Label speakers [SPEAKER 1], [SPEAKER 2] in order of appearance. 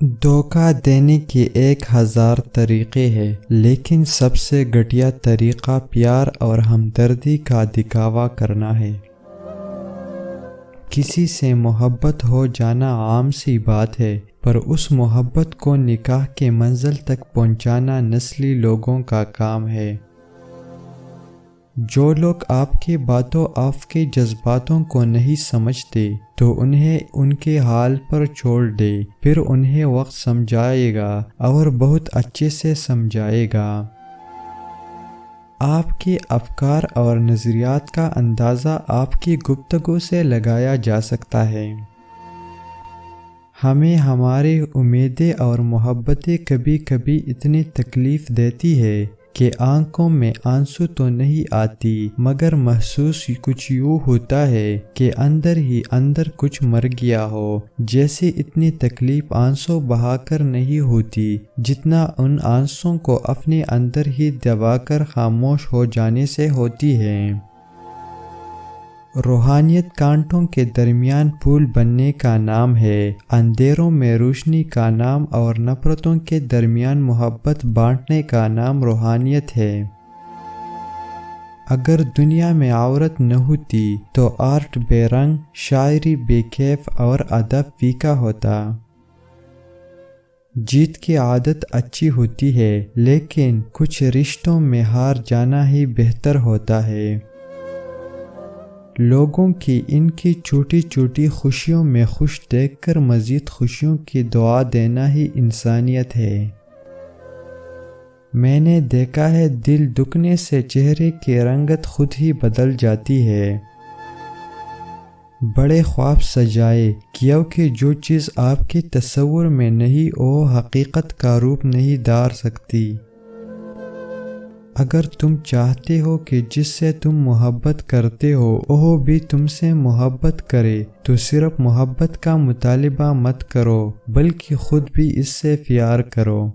[SPEAKER 1] دھوکہ دینے کے 1000 طریقے ہیں، لیکن سب سے گھٹیا طریقہ پیار اور ہمدردی کا دکھاوا کرنا ہے۔ کسی سے محبت ہو جانا عام سی بات ہے، پر اس محبت کو نکاح کے منزل تک پہنچانا نسلی لوگوں کا کام ہے۔ جو لوگ آپ کی باتوں، آپ کے جذباتوں کو نہیں سمجھتے تو انہیں ان کے حال پر چھوڑ دے، پھر انہیں وقت سمجھائے گا اور بہت اچھے سے سمجھائے گا۔ آپ کے افکار اور نظریات کا اندازہ آپ کی گفتگو سے لگایا جا سکتا ہے۔ ہمیں ہماری امیدیں اور محبتیں کبھی کبھی اتنی تکلیف دیتی ہے کہ آنکھوں میں آنسو تو نہیں آتی، مگر محسوس کچھ یوں ہوتا ہے کہ اندر ہی اندر کچھ مر گیا ہو، جیسے اتنی تکلیف آنسو بہا کر نہیں ہوتی جتنا ان آنسوں کو اپنے اندر ہی دبا کر خاموش ہو جانے سے ہوتی ہے۔ روحانیت کانٹوں کے درمیان پھول بننے کا نام ہے، اندھیروں میں روشنی کا نام، اور نفرتوں کے درمیان محبت بانٹنے کا نام روحانیت ہے۔ اگر دنیا میں عورت نہ ہوتی تو آرٹ بے رنگ، شاعری بے کیف اور ادب پھیکا ہوتا۔ جیت کی عادت اچھی ہوتی ہے، لیکن کچھ رشتوں میں ہار جانا ہی بہتر ہوتا ہے۔ لوگوں کی ان کی چھوٹی چھوٹی خوشیوں میں خوش دیکھ کر مزید خوشیوں کی دعا دینا ہی انسانیت ہے۔ میں نے دیکھا ہے دل دکھنے سے چہرے کی رنگت خود ہی بدل جاتی ہے۔ بڑے خواب سجائے، کیونکہ جو چیز آپ کے تصور میں نہیں وہ حقیقت کا روپ نہیں دھار سکتی۔ اگر تم چاہتے ہو کہ جس سے تم محبت کرتے ہو وہ بھی تم سے محبت کرے، تو صرف محبت کا مطالبہ مت کرو، بلکہ خود بھی اس سے پیار کرو۔